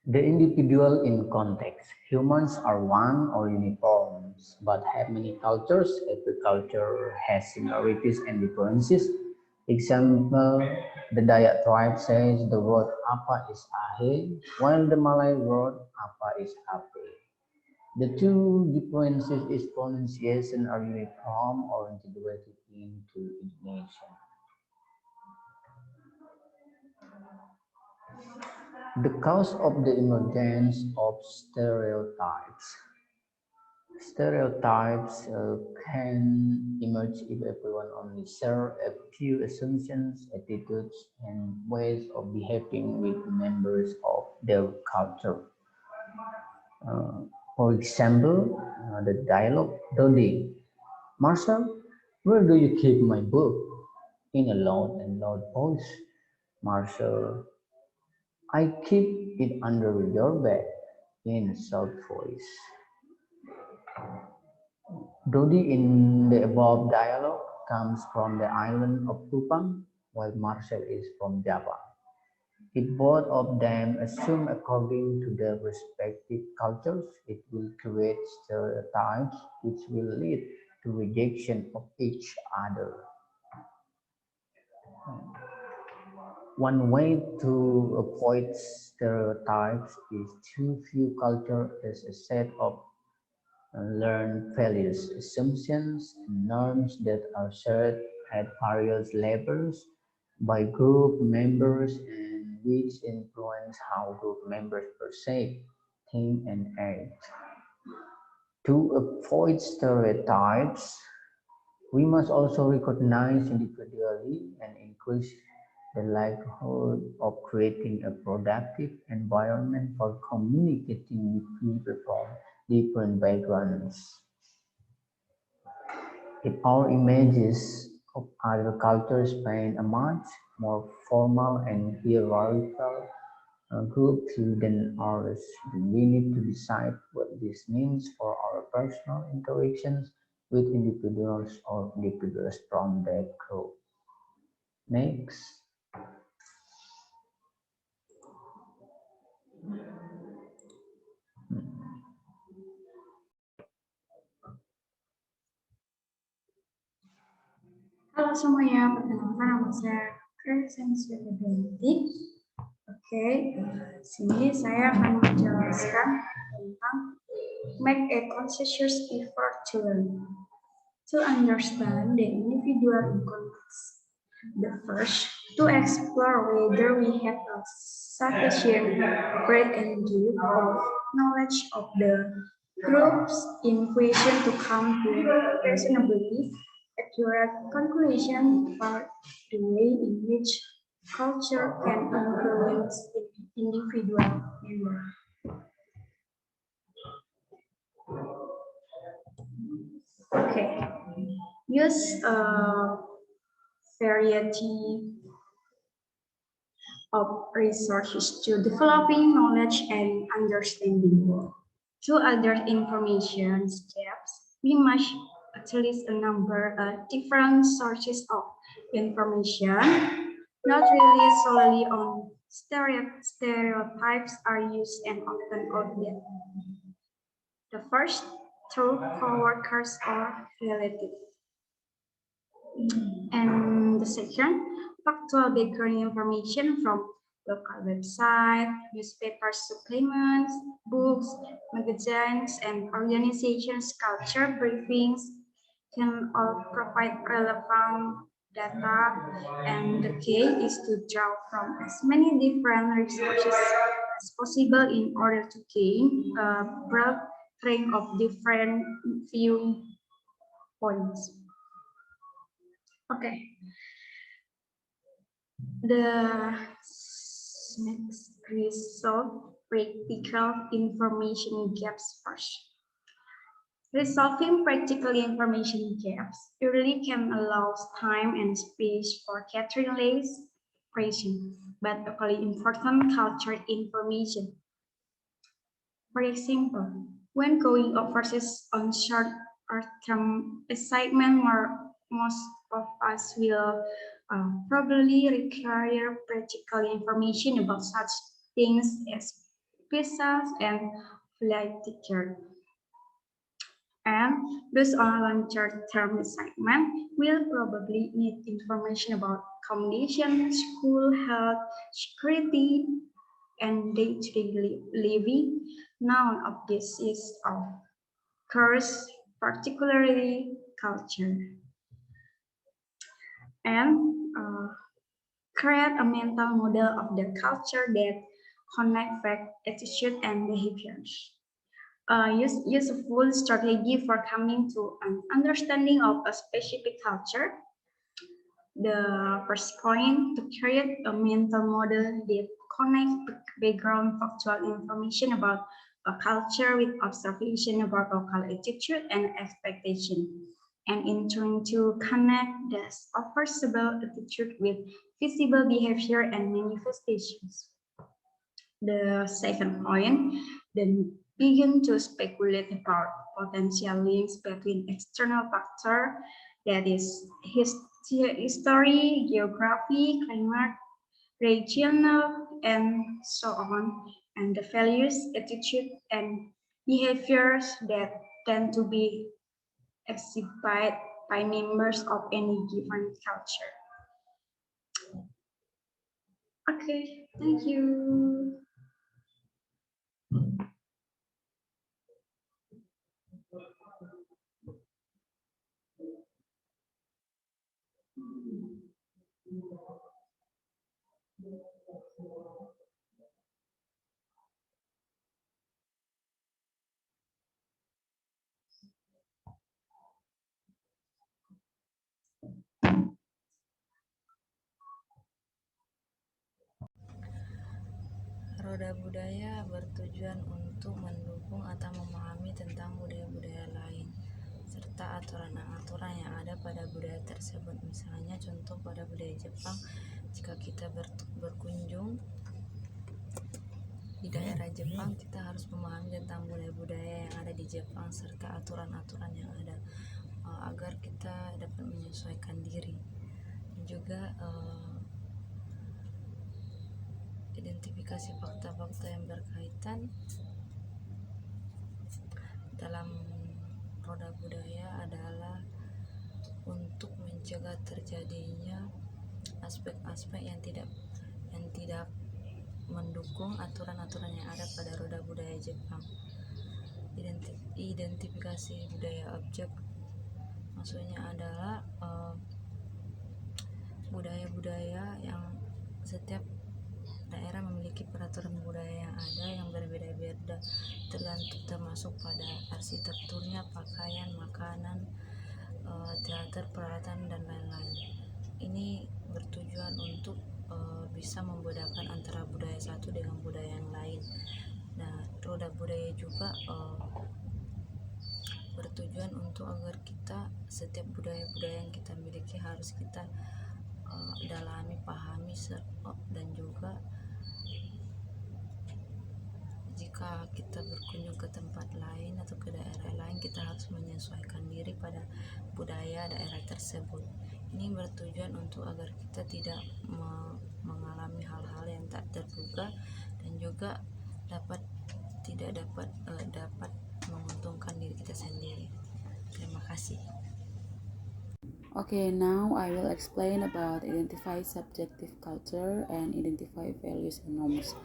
The individual in context. Humans are one or uniform, but have many cultures. Every culture has similarities and differences. Example, the Dayak tribe says the word apa is ahe, while the Malay word apa is ape. The two differences is pronunciation are uniform or integrated into Indonesian. The cause of the emergence of stereotypes. Stereotypes can emerge if everyone only share a few assumptions, attitudes, and ways of behaving with members of their culture. Uh, for example, the dialogue Dodi, Marshall, where do you keep my book? In a loud and loud voice. Marshall, I keep it under your bed. In a soft voice. Dodi in the above dialogue comes from the island of Kupang, while Marcel is from Java. If both of them assume according to their respective cultures, it will create stereotypes which will lead to rejection of each other. One way to avoid stereotypes is to view culture as a set of learned values, assumptions, and norms that are shared at various levels by group members and which influence how group members perceive, think, and act. To avoid stereotypes, we must also recognize individually and increase the likelihood of creating a productive environment for communicating with people from different backgrounds. If our images of other cultures paint a much more formal and hierarchical group view than ours, then we need to decide what this means for our personal interactions with individuals or individuals from that group. Next. Halo semuanya, perkenalkan nama saya Kristen Indonesia. Oke, sini saya akan menjelaskan tentang make a conscious effort to learn. To understand the individual in context. The first, to explore whether we have a sufficient breadth and depth of knowledge of the groups in question to come to reasonably accurate conclusion about the way in which culture can influence individual member. Okay, use a variety of resources to developing knowledge and understanding. To other information gaps, we must at least a number of different sources of information, not really solely on stereotypes are used and often outdated. The first, through co-workers or relatives. And the second, factual background information from local websites, newspaper supplements, books, magazines, and organizations, culture briefings can all provide relevant data, and the key is to draw from as many different resources as possible in order to gain a broad range of different viewpoints. Okay. The next resolve practical information gaps first. Resolving practical information gaps usually can allow time and space for catering less question, but equally important cultural information. For example, when going overseas on short or term assignment, most of us will probably require practical information about such things as visas, and flight ticket. And those on long-term assignment will probably need information about accommodation, school, health, security, and day-to-day living. None of this is of course particularly culture. And create a mental model of the culture that connect fact, attitude, and behaviors. Use a full strategy for coming to an understanding of a specific culture. The first point to create a mental model that connects background factual information about a culture with observation about local attitude and expectation. And in turn to connect the observable attitude with visible behavior and manifestations. The second point, then begin to speculate about potential links between external factors, that is history, geography, climate, regional, and so on, and the values, attitude, and behaviors that tend to be exhibited by members of any given culture. Okay, thank you. Roda budaya bertujuan untuk mendukung atau memahami tentang budaya-budaya lain, serta aturan-aturan yang ada pada budaya tersebut. Misalnya contoh pada budaya Jepang, jika kita berkunjung di daerah Jepang, kita harus memahami tentang budaya-budaya yang ada di Jepang serta aturan-aturan yang ada agar kita dapat menyesuaikan diri. Dan juga identifikasi fakta-fakta yang berkaitan dalam roda budaya adalah untuk mencegah terjadinya aspek-aspek yang tidak mendukung aturan-aturan yang ada pada roda budaya Jepang. Identifikasi budaya objek maksudnya adalah budaya-budaya yang setiap daerah memiliki peraturan budaya yang ada yang berbeda-beda, termasuk pada arsitekturnya, pakaian, makanan, teater, peralatan, dan lain-lain. Ini bertujuan untuk bisa membedakan antara budaya satu dengan budaya yang lain. Nah, roda budaya juga bertujuan untuk agar kita setiap budaya-budaya yang kita miliki harus kita dalami, pahami, dan juga jika kita berkunjung ke tempat lain atau ke daerah lain, kita harus menyesuaikan diri pada budaya daerah tersebut. Ini bertujuan untuk agar kita tidak mengalami hal-hal yang tak terduga dan juga dapat menguntungkan diri kita sendiri. Terima kasih. Okay, now I will explain about identify subjective culture and identify values and norms.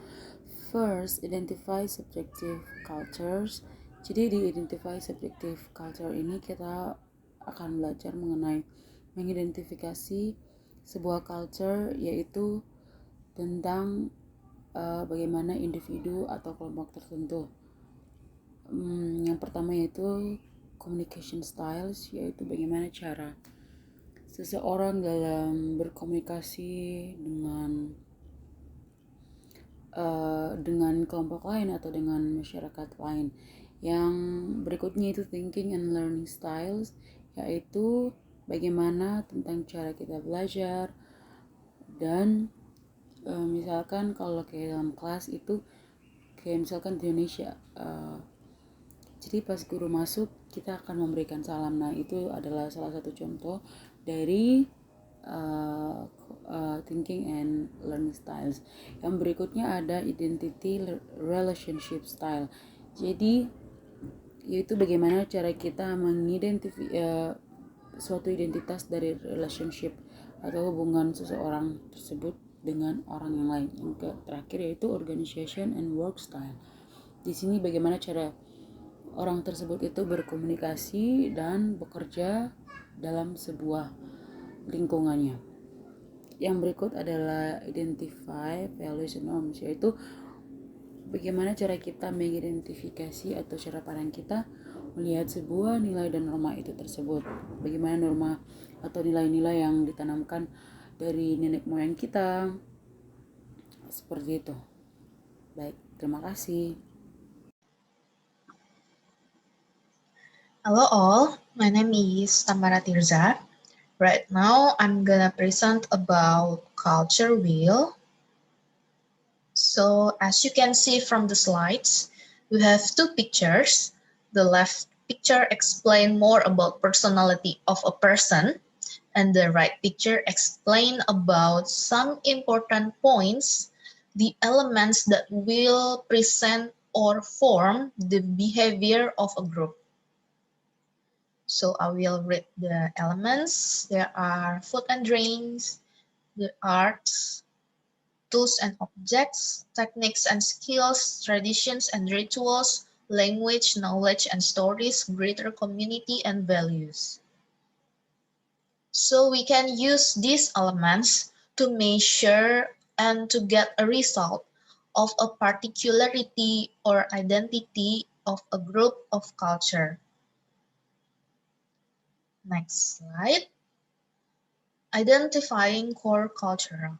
First, identify subjective cultures. Jadi di identify subjective culture ini kita akan belajar mengenai mengidentifikasi sebuah culture, yaitu tentang bagaimana individu atau kelompok tertentu. Yang pertama yaitu communication styles, yaitu bagaimana cara seseorang dalam berkomunikasi dengan kelompok lain atau dengan masyarakat lain. Yang berikutnya itu thinking and learning styles, yaitu bagaimana tentang cara kita belajar. Dan misalkan kalau kayak dalam kelas itu kayak misalkan di Indonesia, jadi pas guru masuk kita akan memberikan salam. Nah, itu adalah salah satu contoh dari thinking and learning styles. Yang berikutnya ada identity relationship style. Jadi yaitu bagaimana cara kita mengidentifikasi suatu identitas dari relationship atau hubungan seseorang tersebut dengan orang yang lain. Yang terakhir yaitu organization and work style. Di sini bagaimana cara orang tersebut itu berkomunikasi dan bekerja dalam sebuah lingkungannya. Yang berikut adalah identify values and norms, yaitu bagaimana cara kita mengidentifikasi atau cara pandang kita melihat sebuah nilai dan norma itu tersebut. Bagaimana norma atau nilai-nilai yang ditanamkan dari nenek moyang kita. Seperti itu. Baik, terima kasih. Hello all, my name is Tamara Tirza. Right now, I'm gonna present about culture wheel. So as you can see from the slides, we have two pictures. The left picture explains more about personality of a person, and the right picture explain about some important points, the elements that will present or form the behavior of a group. So I will read the elements. There are food and drinks, the arts, tools and objects, techniques and skills, traditions and rituals, language, knowledge and stories, greater community and values. So we can use these elements to measure and to get a result of a particularity or identity of a group of culture. Next slide. Identifying core culture.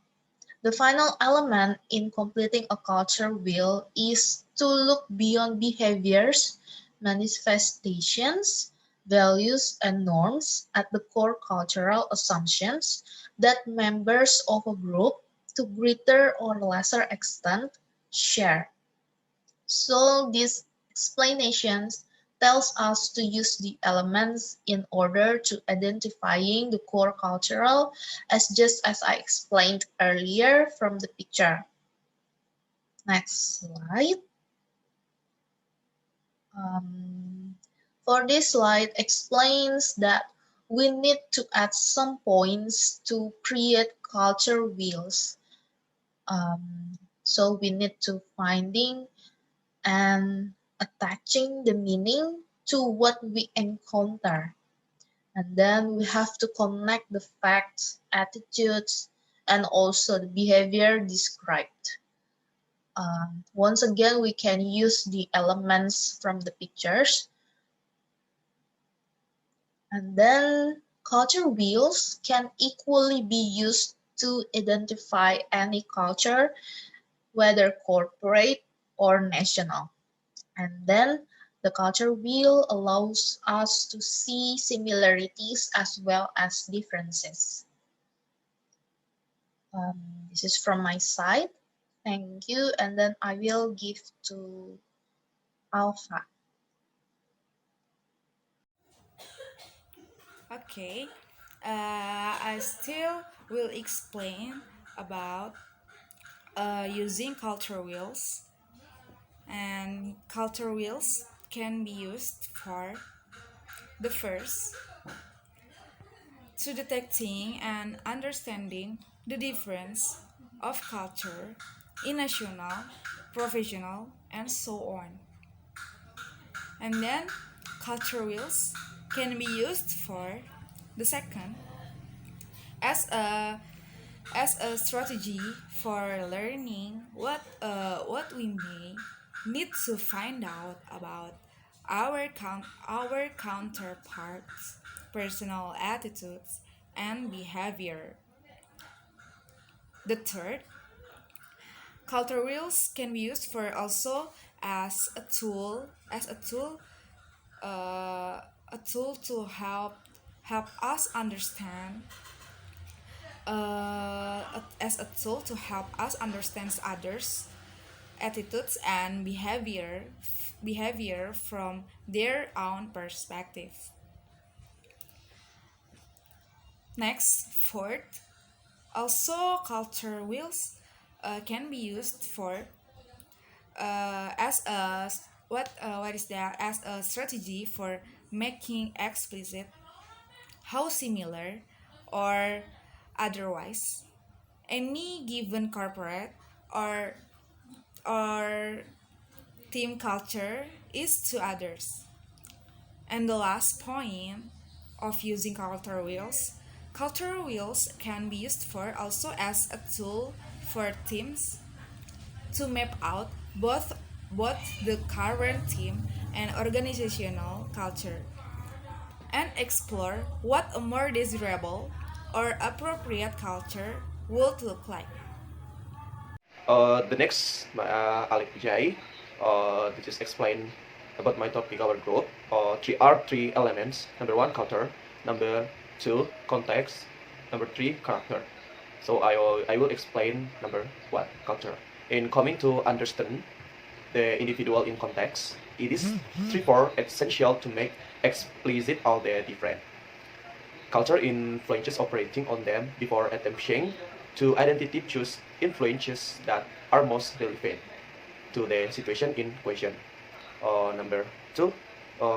The final element in completing a culture wheel is to look beyond behaviors, manifestations, values, and norms at the core cultural assumptions that members of a group, to greater or lesser extent, share. So these explanations tells us to use the elements in order to identifying the core cultural, as just as I explained earlier from the picture. Next slide. For this slide explains that we need to add some points to create culture wheels. So we need to finding and attaching the meaning to what we encounter. And then we have to connect the facts, attitudes, and also the behavior described. Once again, we can use the elements from the pictures. And then culture wheels can equally be used to identify any culture, whether corporate or national. And then the culture wheel allows us to see similarities as well as differences. This is from my side. Thank you. And then I will give to Alpha. Okay, I still will explain about using culture wheels. And culture wheels can be used for the first, to detecting and understanding the difference of culture in national, professional, and so on. And then culture wheels can be used for the second, as a strategy for learning what we may need to find out about our counterparts, personal attitudes, and behavior. The third, culture wheels can be used for also uh, a tool to help us understand as a tool to help us understand others attitudes and behavior from their own perspective. Next, fourth, also culture wheels can be used for as a what is that as a strategy for making explicit how similar or otherwise any given corporate or or team culture is to others. And the last point of using culture wheels can be used for also as a tool for teams to map out both the current team and organizational culture and explore what a more desirable or appropriate culture would look like. The next, Alec Vijay, to just explain about my topic, our group. Three elements. Number one, culture. Number two, context. Number three, character. So I will explain number one, culture. In coming to understand the individual in context, it is three-four essential to make explicit all the different culture influences operating on them before attempting to identify choose influences that are most relevant to the situation in question. Number two,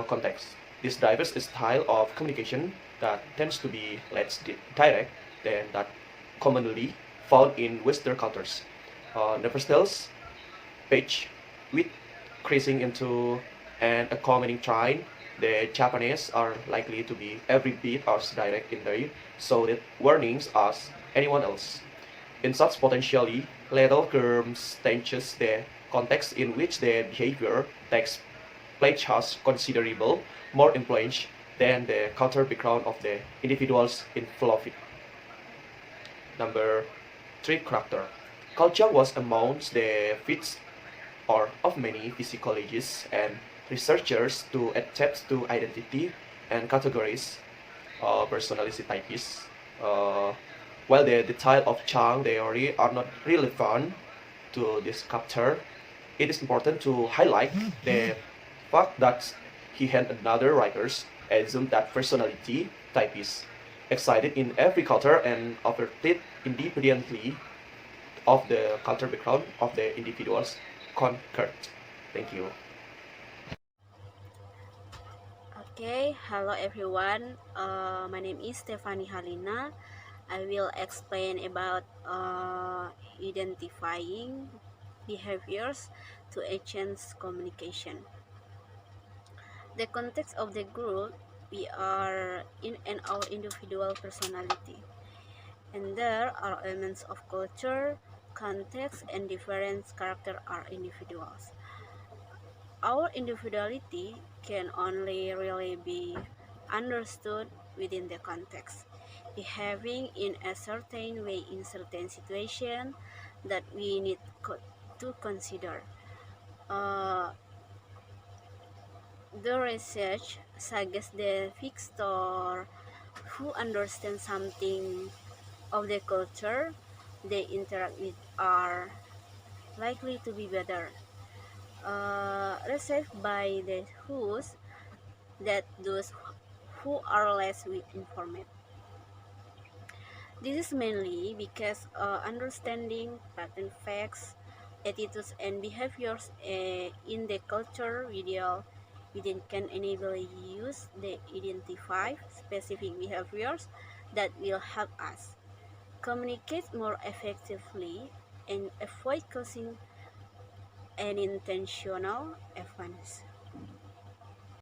context. This diverse style of communication that tends to be less direct than that commonly found in Western cultures. Never tells page with creasing into an accompanying trine, the Japanese are likely to be every bit as direct in their so that warnings as anyone else. In such potentially lethal circumstances, the context in which the behavior takes place has considerable more influence than the cultural background of the individuals involved. Number three, character. Culture was amongst the feats or of many physiologists and researchers to attempt to identity and categorize personality types. Uh, while the detail of Chang theory are not relevant to this chapter, it is important to highlight the fact that he and another writers assume that personality type is excited in every culture and operated independently of the cultural background of the individuals concurred. Thank you. Okay, hello everyone. My name is Stephanie Halina. I will explain about identifying behaviors to agents communication. The context of the group we are in and our individual personality, and there are elements of culture, context, and different character are individuals. Our individuality can only really be understood within the context, behaving in a certain way in certain situation that we need to consider. Uh, the research suggests the fixer who understand something of the culture they interact with are likely to be better received by the host that those who are less informed. This is mainly because understanding pattern facts, attitudes, and behaviors in the culture within can enable use to identify specific behaviors that will help us communicate more effectively and avoid causing unintentional offense.